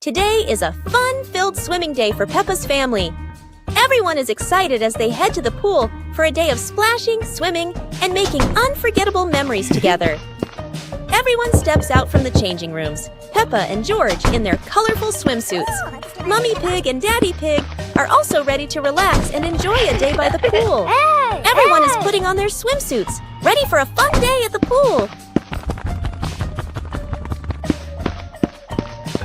Today is a fun-filled swimming day for Peppa's family. Everyone is excited as they head to the pool for a day of splashing, swimming, and making unforgettable memories together. Everyone steps out from the changing rooms, Peppa and George in their colorful swimsuits. Mummy Pig and Daddy Pig are also ready to relax and enjoy a day by the pool. Everyone is putting on their swimsuits, ready for a fun day at the pool.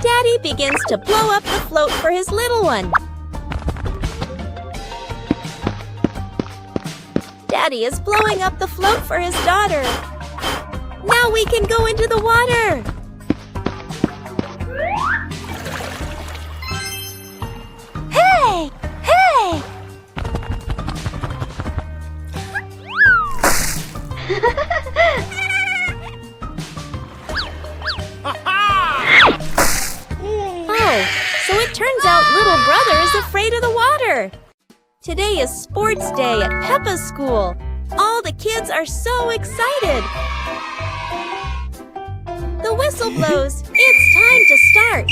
Daddy begins to blow up the float for his little one. Daddy is blowing up the float for his daughter. Now we can go into the water. Hey! Hey! Oh, so it turns out little brother is afraid of the water. Today is sports day at Peppa's school. All the kids are so excited. The whistle blows. It's time to start.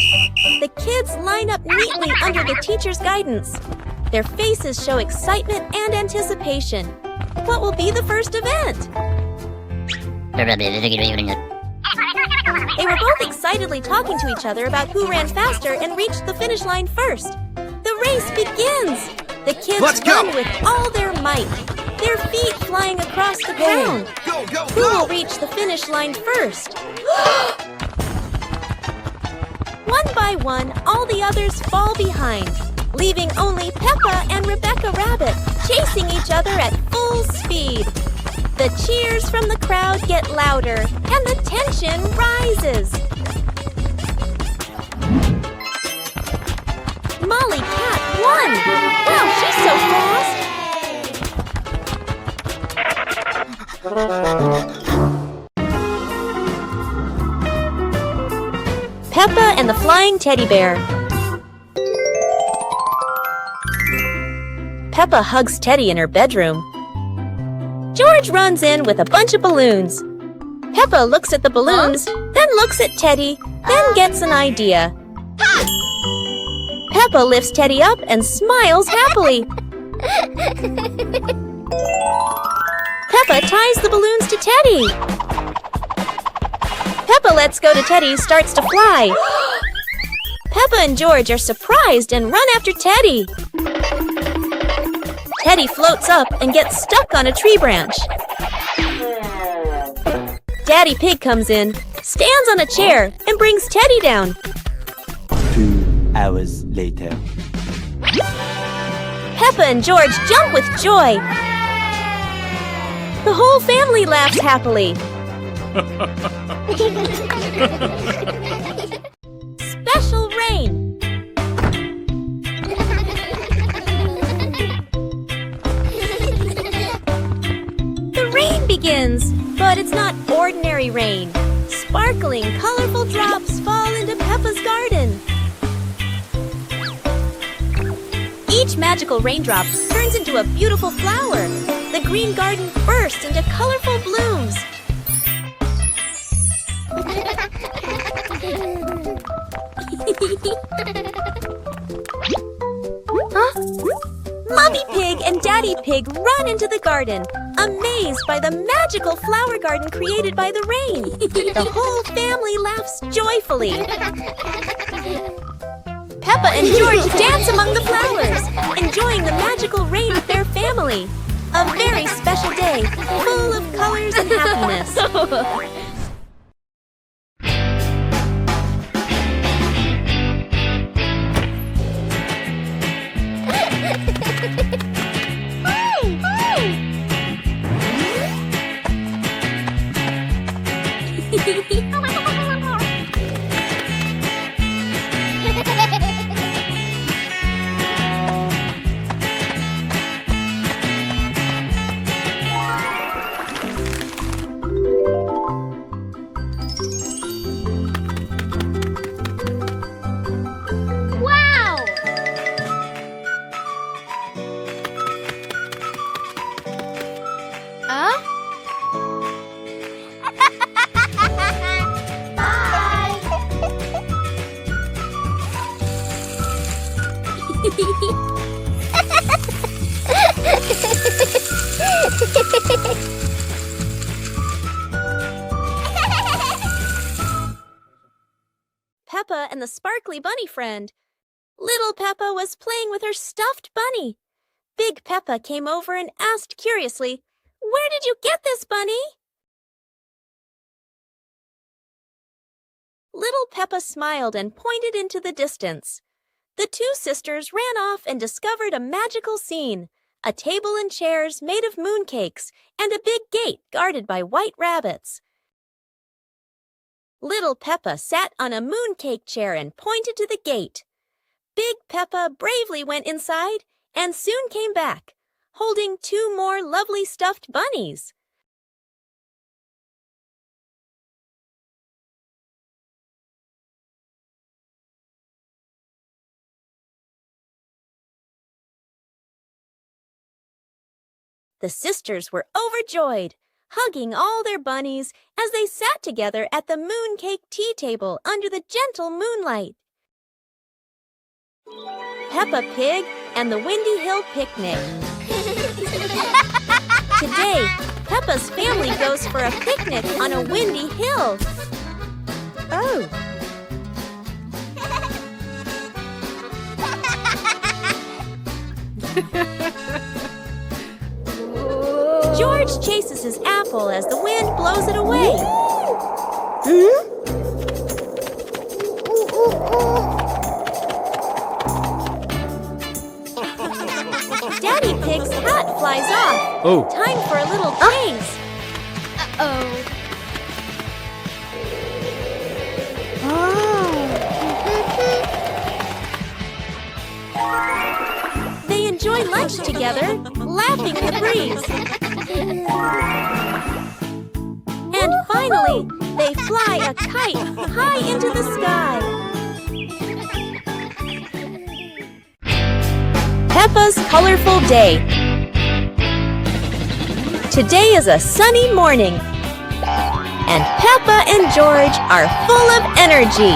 The kids line up neatly under the teacher's guidance. Their faces show excitement and anticipation. What will be the first event? They were both excitedly talking to each other about who ran faster and reached the finish line first. The race begins. The kids run with all their might, their feet flying across the ground. Go, go, Who go! will reach the finish line first? One by one, all the others fall behind, leaving only Peppa and Rebecca Rabbit chasing each other at full speed. The cheers from the crowd get louder, and the tension rises. Molly Cat won! Wow, she's so fast! Peppa and the Flying Teddy Bear. Peppa hugs Teddy in her bedroom. George runs in with a bunch of balloons. Peppa looks at the balloons, then looks at Teddy, then gets an idea. Peppa lifts Teddy up and smiles happily. Peppa ties the balloons to Teddy. Peppa lets go to Teddy, starts to fly. Peppa and George are surprised and run after Teddy. Teddy floats up and gets stuck on a tree branch. Daddy Pig comes in, stands on a chair, and brings Teddy down. 2 hours later. Peppa and George jump with joy. The whole family laughs happily. Special rain. The rain begins, but it's not ordinary rain. Sparkling, colorful drops fall into Peppa's garden. Each magical raindrop turns into a beautiful flower. The green garden bursts into colorful blooms. Huh? Mummy Pig and Daddy Pig run into the garden, amazed by the magical flower garden created by the rain. The whole family laughs joyfully. Peppa and George dance among the flowers, enjoying the magical rain with their family. A very special day, full of colors and happiness. Peppa and the sparkly bunny friend. Little Peppa was playing with her stuffed bunny. Big Peppa came over and asked curiously, "Where did you get this bunny?" Little Peppa smiled and pointed into the distance. The two sisters ran off and discovered a magical scene, a table and chairs made of mooncakes and a big gate guarded by white rabbits. Little Peppa sat on a mooncake chair and pointed to the gate. Big Peppa bravely went inside and soon came back, holding two more lovely stuffed bunnies. The sisters were overjoyed, hugging all their bunnies as they sat together at the mooncake tea table under the gentle moonlight. Peppa Pig and the Windy Hill Picnic. Today, Peppa's family goes for a picnic on a windy hill. Oh! George chases his apple as the wind blows it away. Daddy Pig's hat flies off. Oh. Time for a little chase. They enjoy lunch together, laughing in the breeze. And finally, they fly a kite high into the sky. Peppa's colorful day. Today is a sunny morning, and Peppa and George are full of energy.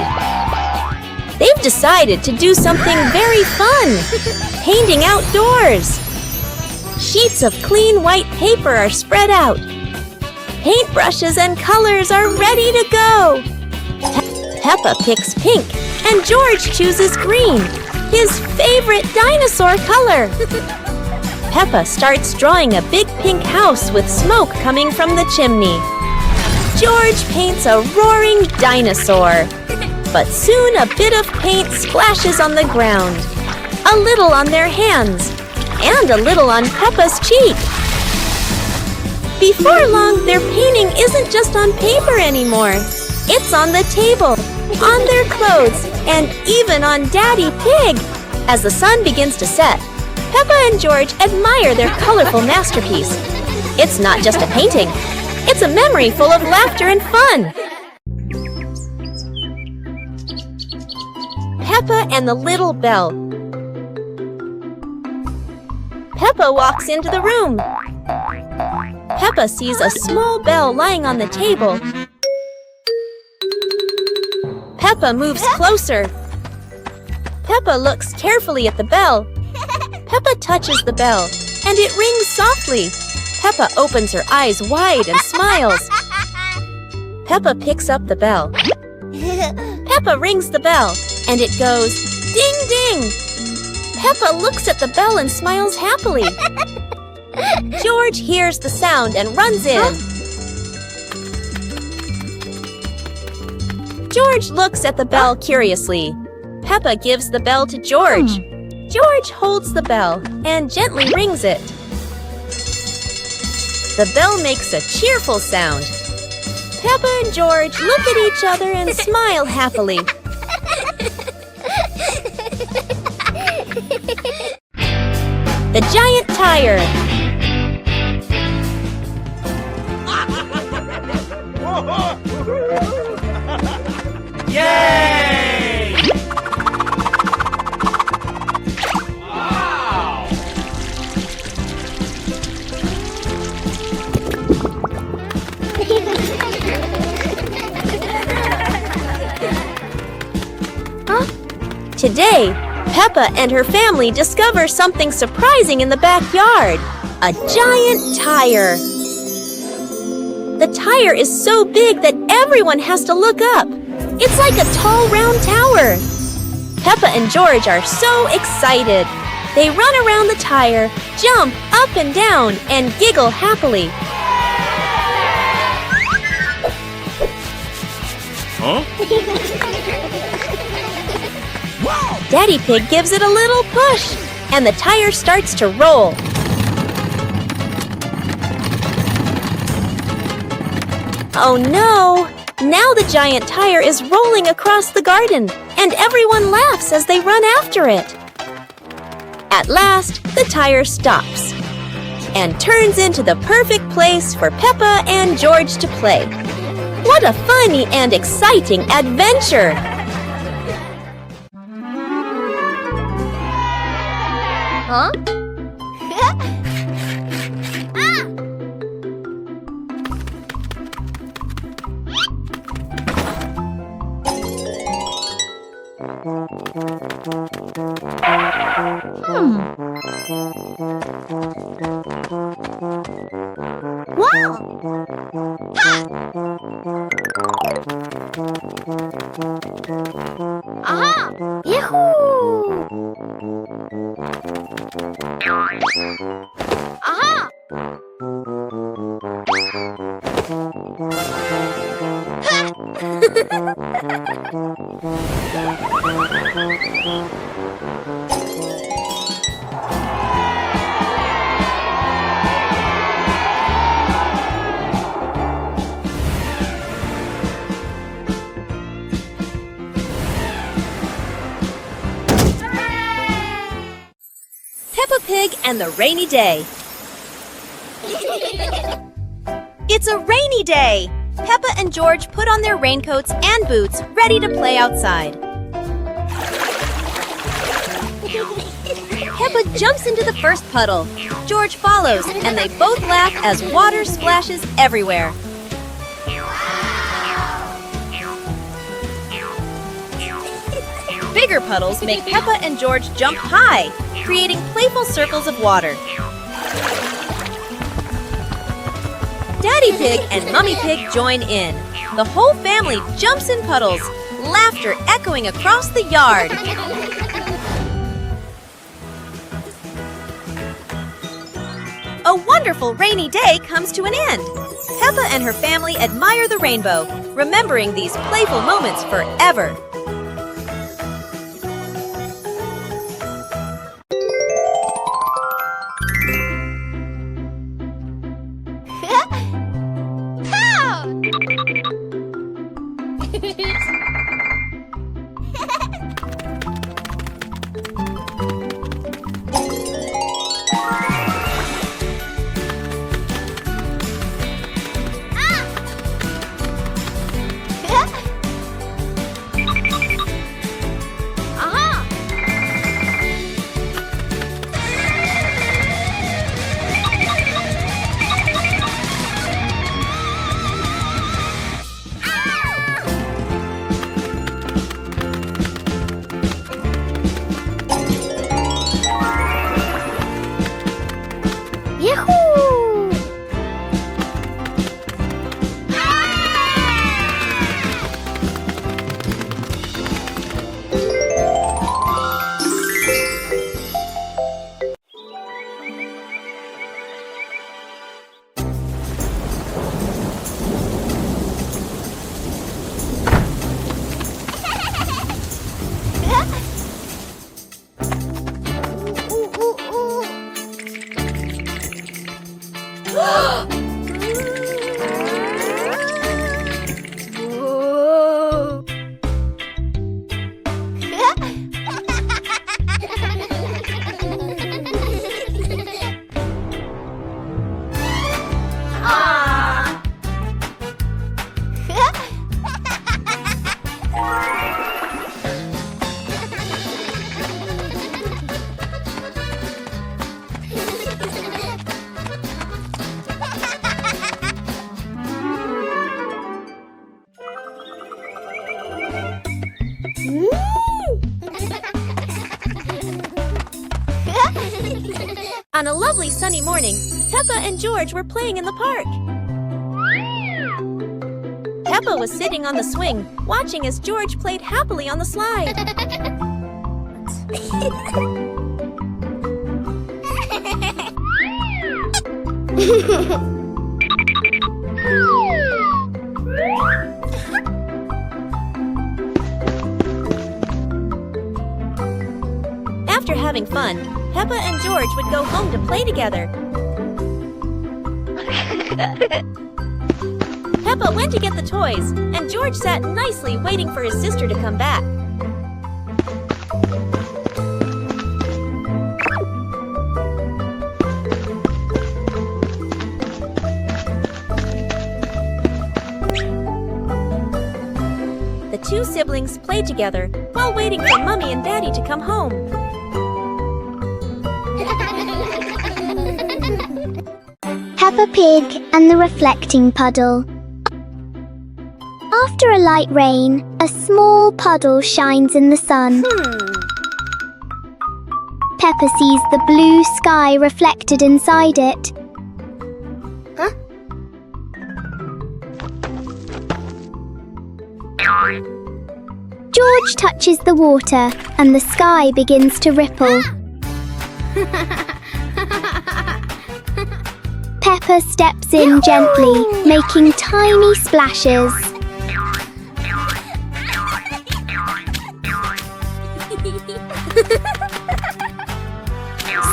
They've decided to do something very fun, painting outdoors. Sheets of clean white paper are spread out. Paintbrushes and colors are ready to go. Peppa picks pink, and George chooses green, his favorite dinosaur color. Peppa starts drawing a big pink house with smoke coming from the chimney. George paints a roaring dinosaur. But soon a bit of paint splashes on the ground, a little on their hands, and a little on Peppa's cheek. Before long, their painting isn't just on paper anymore. It's on the table, on their clothes, and even on Daddy Pig. As the sun begins to set, Peppa and George admire their colorful masterpiece. It's not just a painting. It's a memory full of laughter and fun. Peppa and the Little Bell. Peppa walks into the room. Peppa sees a small bell lying on the table. Peppa moves closer. Peppa looks carefully at the bell. Peppa touches the bell, and it rings softly. Peppa opens her eyes wide and smiles. Peppa picks up the bell. Peppa rings the bell, and it goes ding ding. Peppa looks at the bell and smiles happily. George hears the sound and runs in. George looks at the bell curiously. Peppa gives the bell to George. George holds the bell and gently rings it. The bell makes a cheerful sound. Peppa and George look at each other and smile happily. The giant tire. Yay! Wow! Today, Peppa and her family discover something surprising in the backyard. A giant tire. The tire is so big that everyone has to look up. It's like a tall, round tower. Peppa and George are so excited. They run around the tire, jump up and down, and giggle happily. Huh? Daddy Pig gives it a little push, and the tire starts to roll. Oh no! Now the giant tire is rolling across the garden, and everyone laughs as they run after it. At last, the tire stops and turns into the perfect place for Peppa and George to play. What a funny and exciting adventure! Huh? Peppa Pig and the Rainy Day. It's a rainy day! Peppa and George put on their raincoats and boots, ready to play outside. Peppa jumps into the first puddle. George follows, and they both laugh as water splashes everywhere. Bigger puddles make Peppa and George jump high, creating playful circles of water. Daddy Pig and Mummy Pig join in. The whole family jumps in puddles, laughter echoing across the yard. A wonderful rainy day comes to an end. Peppa and her family admire the rainbow, remembering these playful moments forever. On a lovely sunny morning, Peppa and George were playing in the park. Peppa was sitting on the swing, watching as George played happily on the slide. After having fun, Peppa and George would go home to play together. Peppa went to get the toys, and George sat nicely waiting for his sister to come back. The two siblings played together while waiting for Mommy and Daddy to come home. Peppa Pig and the Reflecting Puddle. After a light rain, a small puddle shines in the sun. Peppa sees the blue sky reflected inside it. George touches the water and the sky begins to ripple. Peppa steps in gently, making tiny splashes.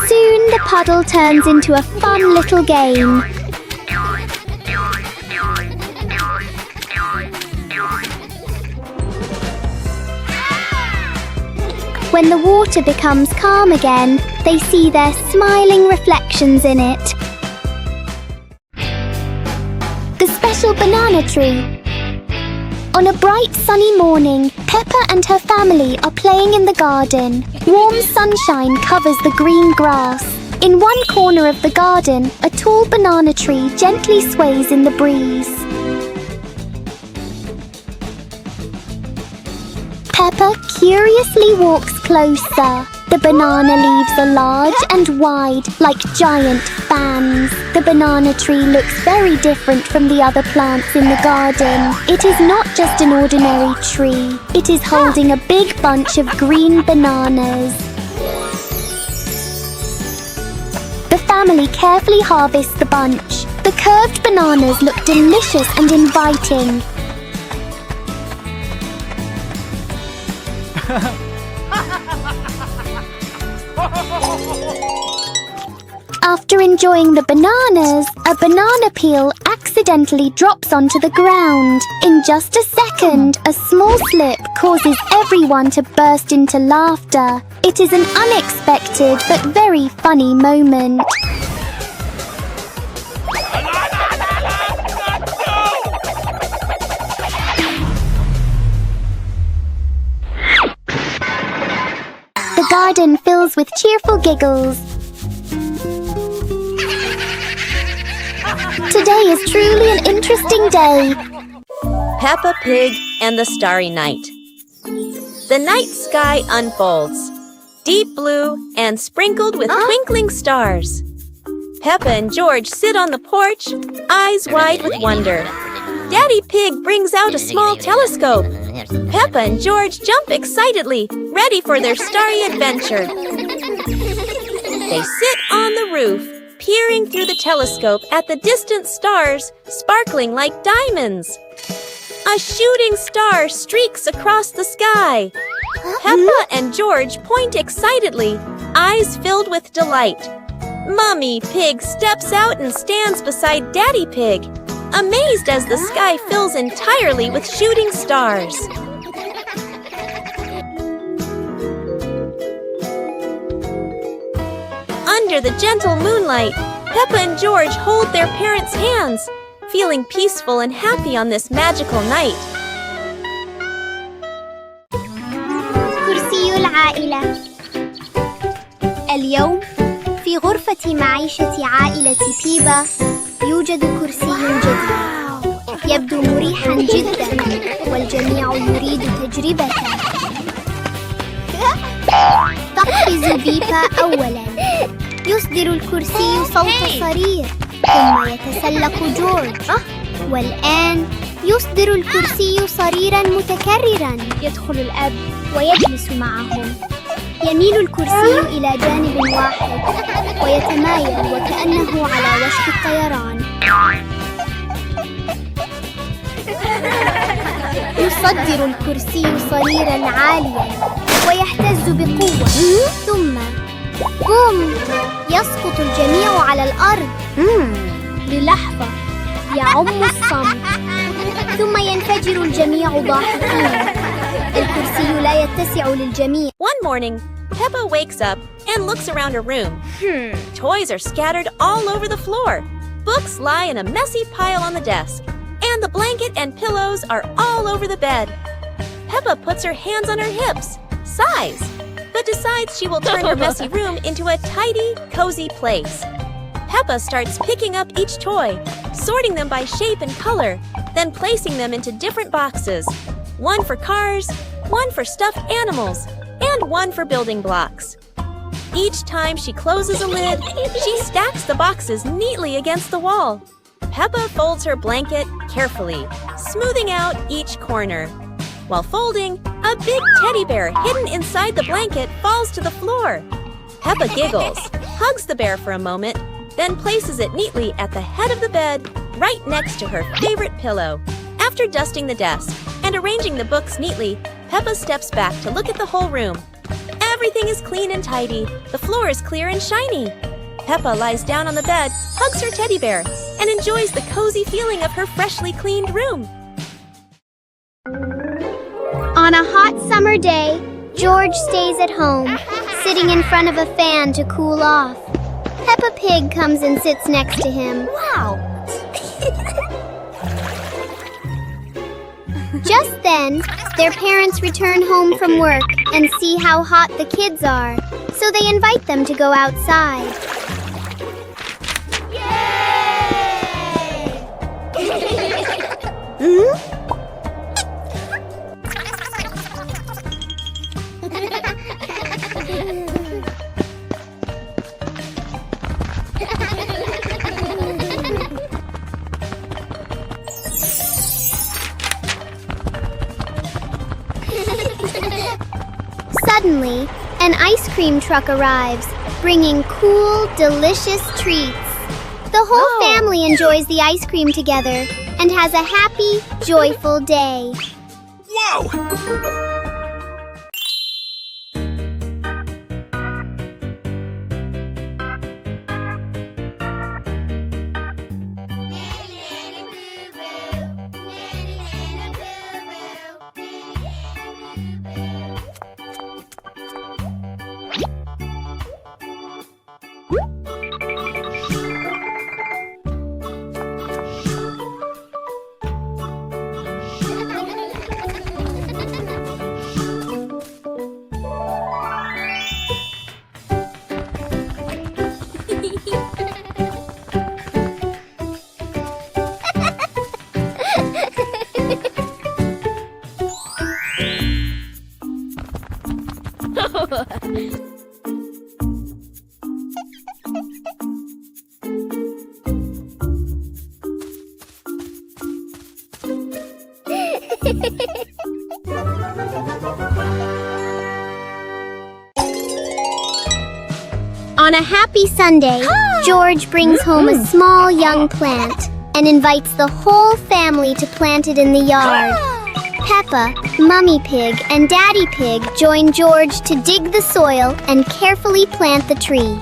Soon the puddle turns into a fun little game. When the water becomes calm again, they see their smiling reflections in it. The special banana tree. On a bright sunny morning, Peppa and her family are playing in the garden. Warm sunshine covers the green grass. In one corner of the garden, a tall banana tree gently sways in the breeze. Peppa curiously walks closer. The banana leaves are large and wide, like giant fans. The banana tree looks very different from the other plants in the garden. It is not just an ordinary tree. It is holding a big bunch of green bananas. The family carefully harvests the bunch. The curved bananas look delicious and inviting. After enjoying the bananas, a banana peel accidentally drops onto the ground. In just a second, a small slip causes everyone to burst into laughter. It is an unexpected but very funny moment. The garden fills with cheerful giggles. Today is truly an interesting day. Peppa Pig and the Starry Night. The night sky unfolds, deep blue and sprinkled with twinkling stars. Peppa and George sit on the porch, eyes wide with wonder. Daddy Pig brings out a small telescope. Peppa and George jump excitedly, ready for their starry adventure. They sit on the roof, peering through the telescope at the distant stars, sparkling like diamonds. A shooting star streaks across the sky. Peppa and George point excitedly, eyes filled with delight. Mummy Pig steps out and stands beside Daddy Pig, amazed as the sky fills entirely with shooting stars. Under the gentle moonlight, Peppa and George hold their parents' hands, feeling peaceful and happy on this magical night. كرسي العائلة. اليوم في غرفة معيشة عائلة بيبا يوجد كرسي جديد. يبدو مريحا جدا والجميع يريد تجربته. تقفز بيبا أولا. يصدر الكرسي صوت صرير ثم يتسلق جورج. والآن يصدر الكرسي صريراً متكرراً. يدخل الأب ويجلس معهم. يميل الكرسي إلى جانب واحد ويتمايل وكأنه على وشك الطيران. يصدر الكرسي صريراً عالياً ويهتز بقوة. ثم بوم! يسقط الجميع على الأرض. للحظة يعم الصمت ثم ينفجر الجميع ضاحكين. الكرسي لا يتسع للجميع. One morning, Peppa wakes up and looks around her room. Toys are scattered all over the floor. Books lie in a messy pile on the desk. And the blanket and pillows are all over the bed. Peppa puts her hands on her hips, sighs, but decides she will turn her messy room into a tidy, cozy place. Peppa starts picking up each toy, sorting them by shape and color, then placing them into different boxes. One for cars, one for stuffed animals, and one for building blocks. Each time she closes a lid, she stacks the boxes neatly against the wall. Peppa folds her blanket carefully, smoothing out each corner. While folding, a big teddy bear hidden inside the blanket falls to the floor. Peppa giggles, hugs the bear for a moment, then places it neatly at the head of the bed, right next to her favorite pillow. After dusting the desk and arranging the books neatly, Peppa steps back to look at the whole room. Everything is clean and tidy. The floor is clear and shiny. Peppa lies down on the bed, hugs her teddy bear, and enjoys the cozy feeling of her freshly cleaned room. On a hot summer day, George stays at home, sitting in front of a fan to cool off. Peppa Pig comes and sits next to him. Wow! Just then, their parents return home from work and see how hot the kids are, so they invite them to go outside. Suddenly, an ice cream truck arrives, bringing cool, delicious treats. The whole family enjoys the ice cream together and has a happy, joyful day. Whoa! On a happy Sunday, George brings home a small young plant and invites the whole family to plant it in the yard. Peppa, Mummy Pig, and Daddy Pig join George to dig the soil and carefully plant the tree.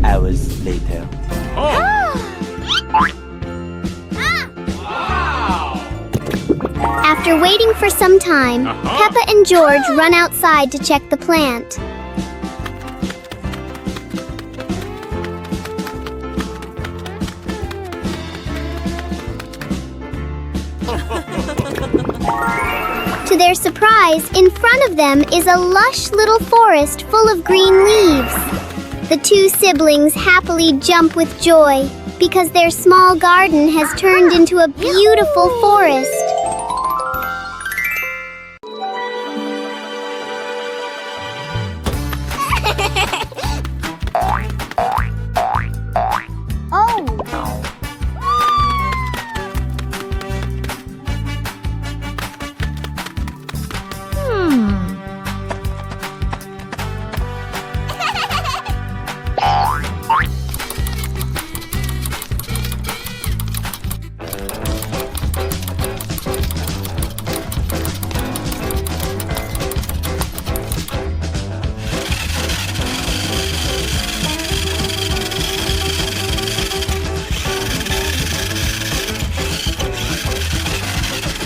Hours later. After waiting for some time, Peppa and George run outside to check the plant. To their surprise, in front of them is a lush little forest full of green leaves. The two siblings happily jump with joy because their small garden has turned into a beautiful forest.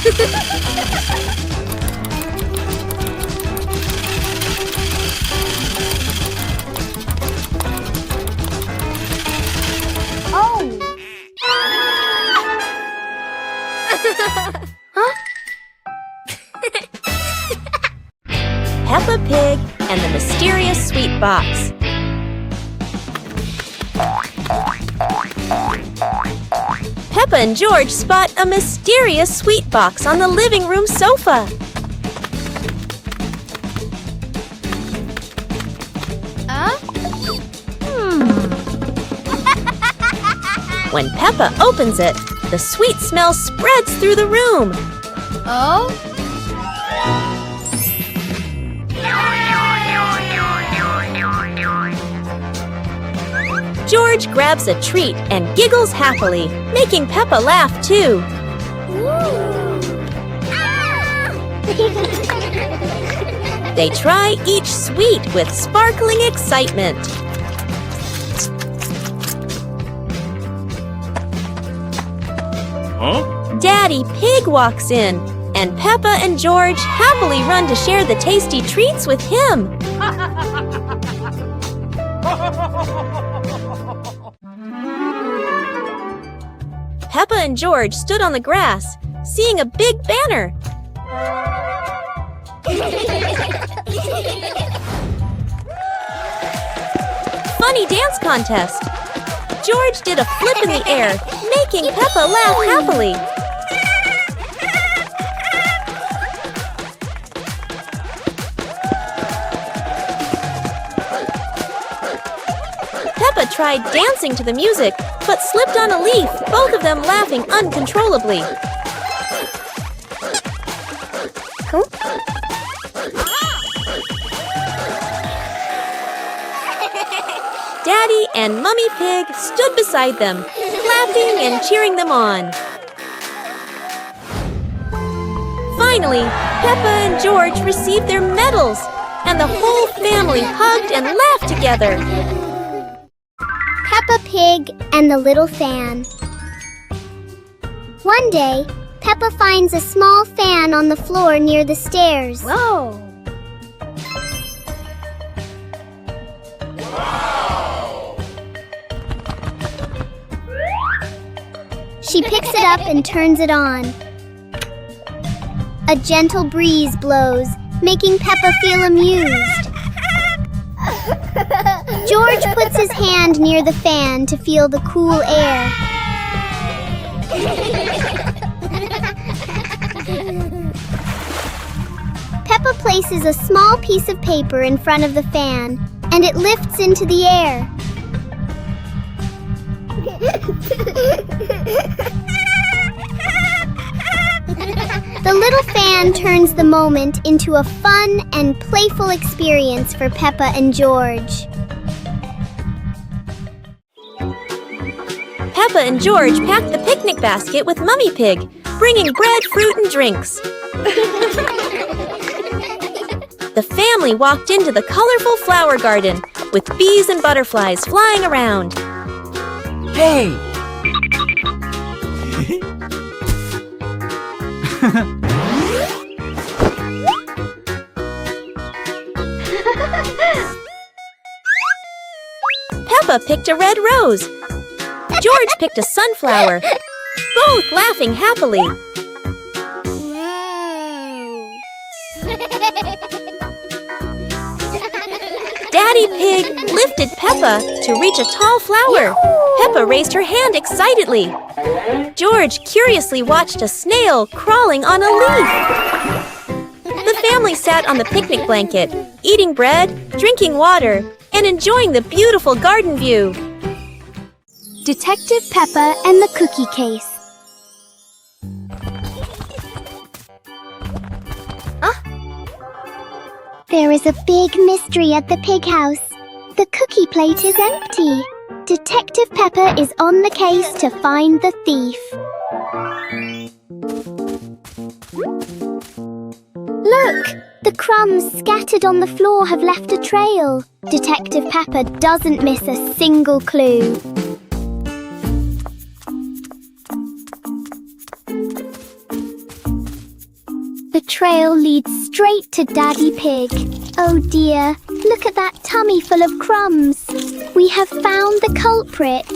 Oh! Peppa Pig and the Mysterious Sweet Box. Peppa and George spot a mysterious sweet box on the living room sofa. When Peppa opens it, the sweet smell spreads through the room. Oh? George grabs a treat and giggles happily, making Peppa laugh too. They try each sweet with sparkling excitement. Daddy Pig walks in, and Peppa and George happily run to share the tasty treats with him. Peppa and George stood on the grass, seeing a big banner. Funny dance contest. George did a flip in the air, making Peppa laugh happily. Peppa tried dancing to the music, but slipped on a leaf, both of them laughing uncontrollably. Daddy and Mummy Pig stood beside them, laughing and cheering them on. Finally, Peppa and George received their medals, and the whole family hugged and laughed together. Peppa Pig and the Little Fan. One day, Peppa finds a small fan on the floor near the stairs. Whoa! She picks it up and turns it on. A gentle breeze blows, making Peppa feel amused. George puts his hand near the fan to feel the cool air. Peppa places a small piece of paper in front of the fan, and it lifts into the air. The little fan turns the moment into a fun and playful experience for Peppa and George. Peppa and George packed the picnic basket with Mummy Pig, bringing bread, fruit, and drinks. The family walked into the colorful flower garden with bees and butterflies flying around. Hey! Peppa picked a red rose. George picked a sunflower, both laughing happily. Daddy Pig lifted Peppa to reach a tall flower. Peppa raised her hand excitedly. George curiously watched a snail crawling on a leaf. The family sat on the picnic blanket, eating bread, drinking water, and enjoying the beautiful garden view. Detective Peppa and the Cookie Case. There is a big mystery at the pig house. The cookie plate is empty. Detective Peppa is on the case to find the thief. Look! The crumbs scattered on the floor have left a trail. Detective Peppa doesn't miss a single clue. trail leads straight to Daddy Pig. Oh dear, look at that tummy full of crumbs. We have found the culprit.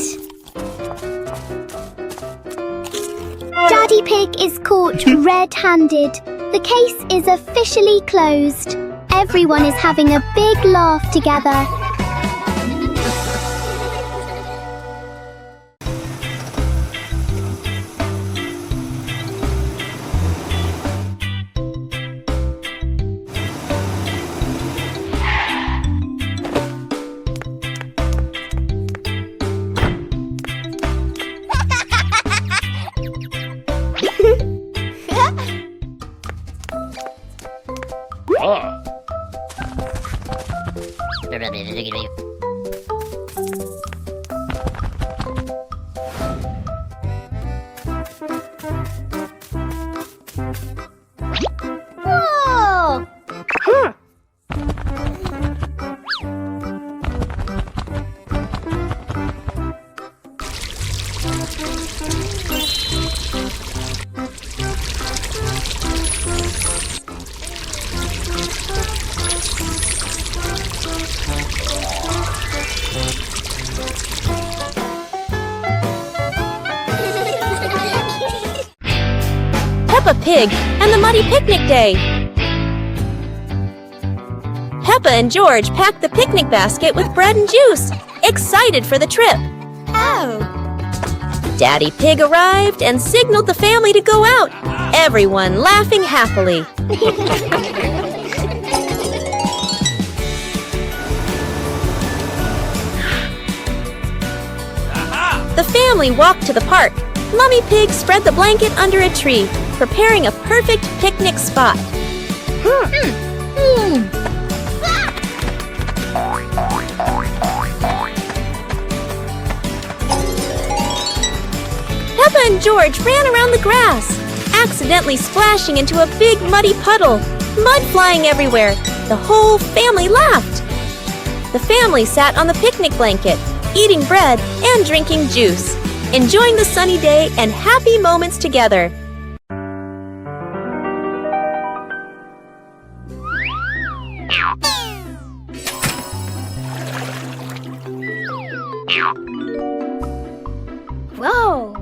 Daddy Pig is caught red-handed. The case is officially closed. Everyone is having a big laugh together. Peppa Pig and the Muddy Picnic Day. Peppa and George packed the picnic basket with bread and juice, excited for the trip. Oh! Daddy Pig arrived and signaled the family to go out, everyone laughing happily. The family walked to the park. Mummy Pig spread the blanket under a tree, preparing a perfect picnic spot. Peppa and George ran around the grass, accidentally splashing into a big muddy puddle, mud flying everywhere. The whole family laughed. The family sat on the picnic blanket, eating bread and drinking juice, enjoying the sunny day and happy moments together. Whoa!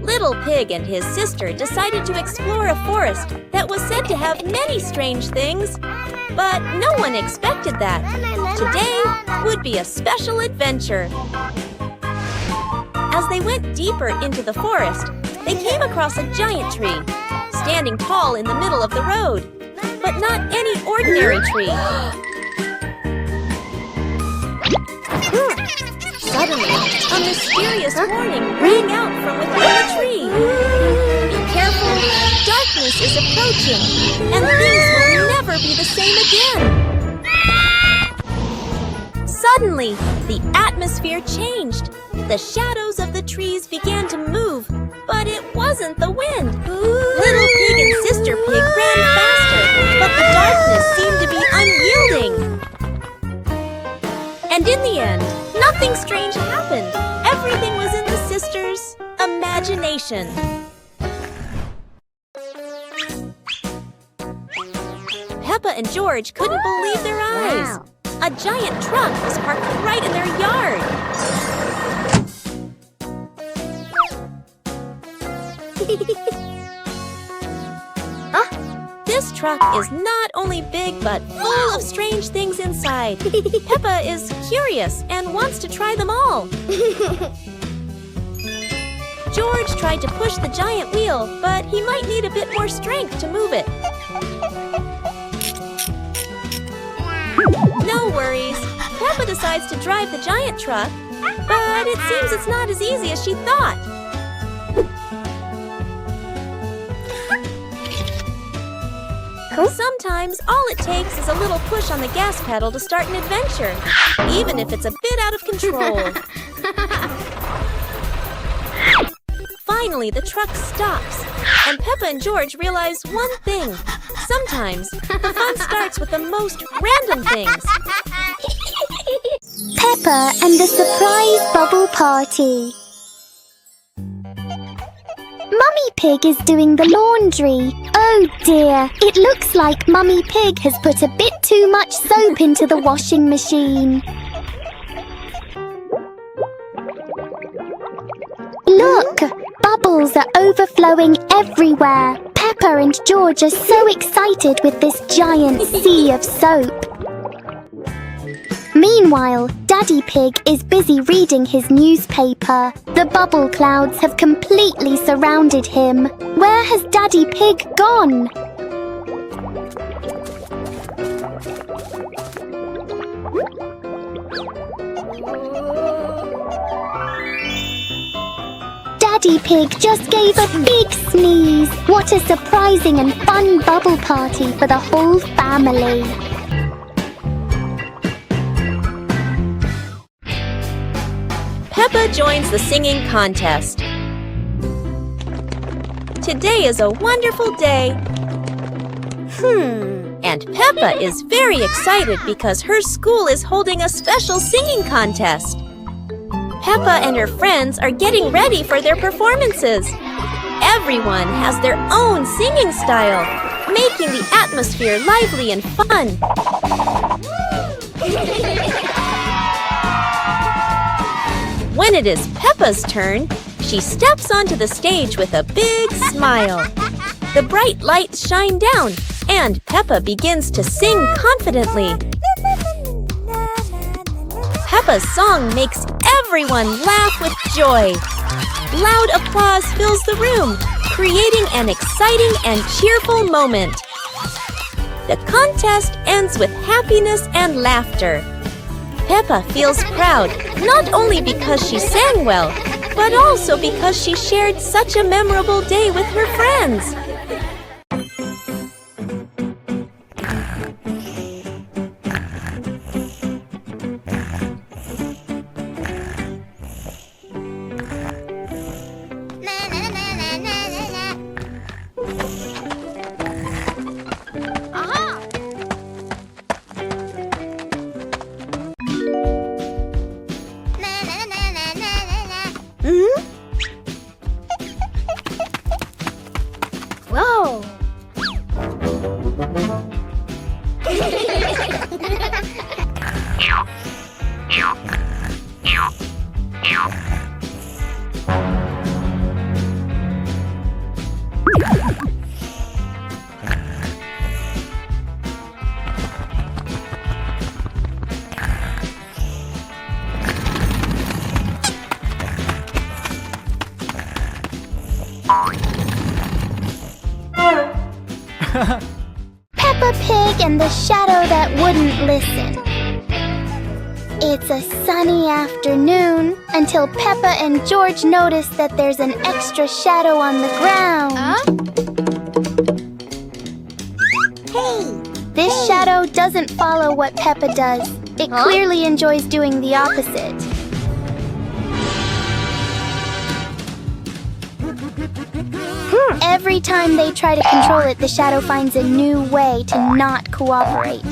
Little Pig and his sister decided to explore a forest that was said to have many strange things, but no one expected that. Today would be a special adventure. As they went deeper into the forest, they came across a giant tree, standing tall in the middle of the road, but not any ordinary tree. Suddenly, a mysterious warning rang out from within the tree. Be careful, darkness is approaching, and things will never be the same again. Suddenly, the atmosphere changed. The shadows of the trees began to move, but it wasn't the wind. Little Pig and Sister Pig ran faster, but the darkness seemed to be unyielding. And in the end, nothing strange happened. Everything was in the sisters' imagination. Peppa and George couldn't believe their eyes. Wow. A giant truck was parked right in their yard. This truck is not only big but full of strange things inside. Peppa is curious and wants to try them all. George tried to push the giant wheel, but he might need a bit more strength to move it. No worries. Peppa decides to drive the giant truck, but it seems it's not as easy as she thought. Sometimes all it takes is a little push on the gas pedal to start an adventure, even if it's a bit out of control. Finally, the truck stops, and Peppa and George realize one thing. Sometimes the fun starts with the most random things. Peppa and the surprise bubble party. Mummy Pig is doing the laundry. Oh dear, it looks like Mummy Pig has put a bit too much soap into the washing machine. Look, bubbles are overflowing everywhere. Peppa and George are so excited with this giant sea of soap. Meanwhile, Daddy Pig is busy reading his newspaper. The bubble clouds have completely surrounded him. Where has Daddy Pig gone? Daddy Pig just gave a big sneeze. What a surprising and fun bubble party for the whole family. Peppa joins the singing contest. Today is a wonderful day. And Peppa is very excited because her school is holding a special singing contest. Peppa and her friends are getting ready for their performances. Everyone has their own singing style, making the atmosphere lively and fun. When it is Peppa's turn, she steps onto the stage with a big smile. The bright lights shine down, and Peppa begins to sing confidently. Peppa's song makes everyone laugh with joy. Loud applause fills the room, creating an exciting and cheerful moment. The contest ends with happiness and laughter. Peppa feels proud, not only because she sang well, but also because she shared such a memorable day with her friends. Whoa! Peppa Pig and the shadow that wouldn't listen. It's a sunny afternoon until Peppa and George notice that there's an extra shadow on the ground. This shadow doesn't follow what Peppa does. It clearly enjoys doing the opposite. Every time they try to control it, the shadow finds a new way to not cooperate.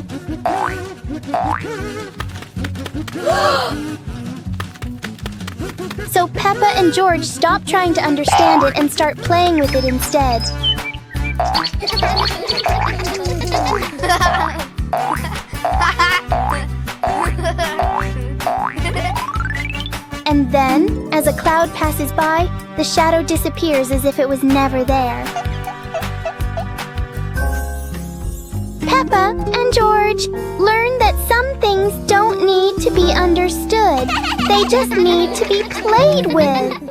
So Peppa and George stop trying to understand it and start playing with it instead. And then, as a cloud passes by, the shadow disappears as if it was never there. Peppa and George learn that some things don't need to be understood. They just need to be played with.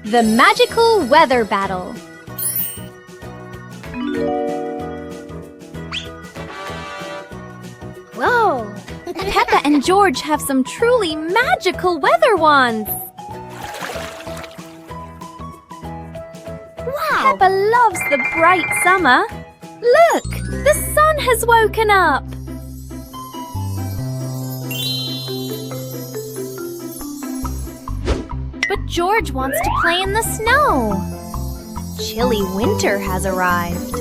The Magical Weather Battle. Whoa! Peppa and George have some truly magical weather wands. Wow! Peppa loves the bright summer. Look! The sun has woken up. But George wants to play in the snow. Chilly winter has arrived.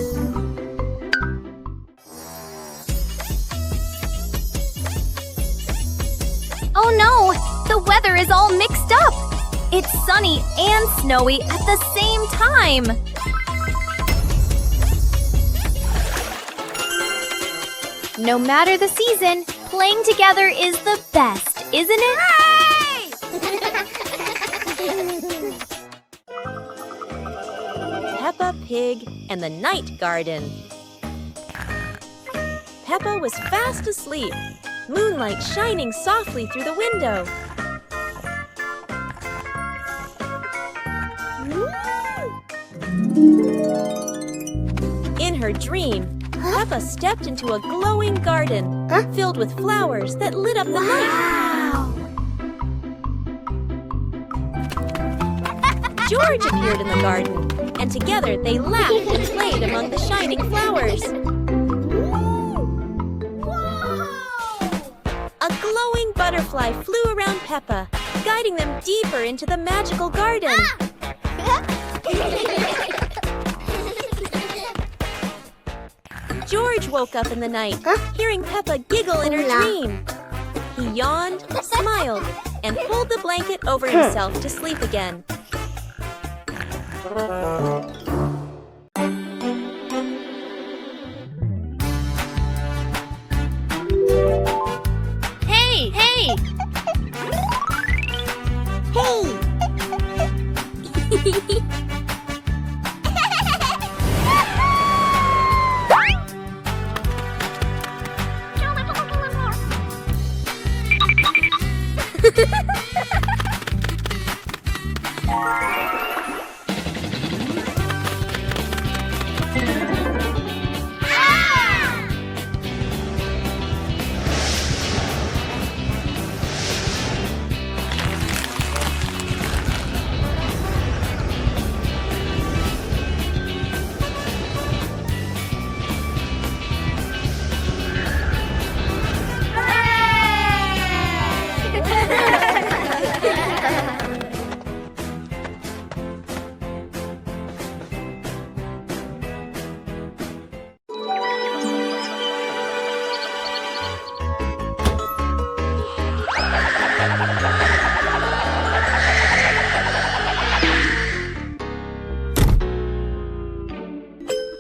Oh no! The weather is all mixed up! It's sunny and snowy at the same time! No matter the season, playing together is the best, isn't it? Peppa Pig and the Night Garden. Peppa was fast asleep, moonlight shining softly through the window. In her dream, Peppa stepped into a glowing garden filled with flowers that lit up the night. George appeared in the garden, and together they laughed and played among the shining flowers. A glowing butterfly flew around Peppa, guiding them deeper into the magical garden. George woke up in the night, hearing Peppa giggle in her dream. He yawned, smiled, and pulled the blanket over himself to sleep again. Hey! Hey! Hey!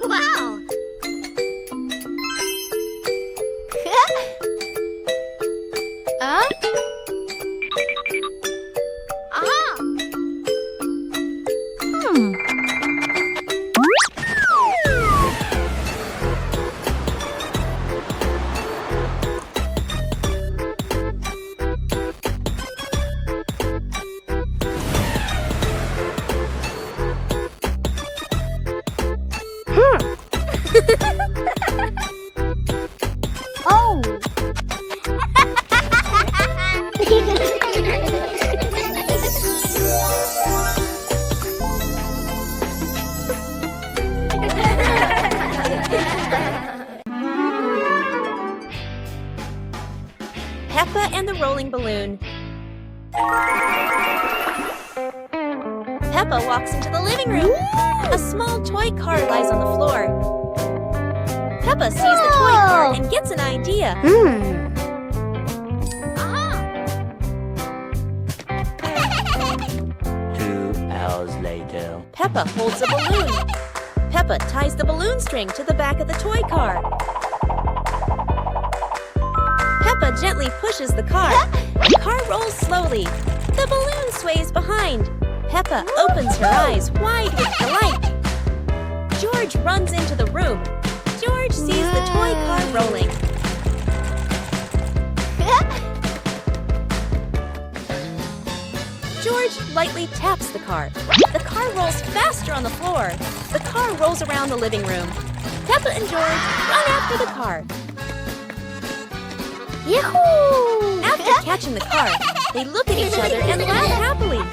Wow! Huh? Ah! Oh! Peppa and the rolling balloon. Peppa walks into the living room. A small toy car lies on the floor. Peppa sees the toy car and gets an idea. Ah! 2 hours later. Peppa holds a balloon. Peppa ties the balloon string to the back of the toy car. Peppa gently pushes the car. The car rolls slowly. The balloon sways behind. Peppa opens her eyes wide with delight. George runs into the room. George sees the toy car rolling. George lightly taps the car. The car rolls faster on the floor. The car rolls around the living room. Peppa and George run after the car. Yahoo! After catching the car, they look at each other and laugh happily.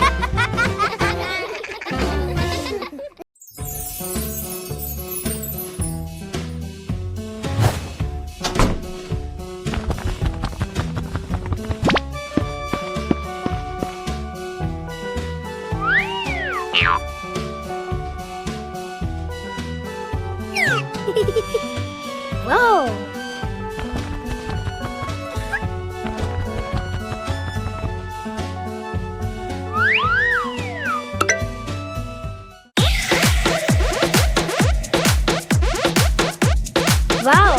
Whoa! Wow!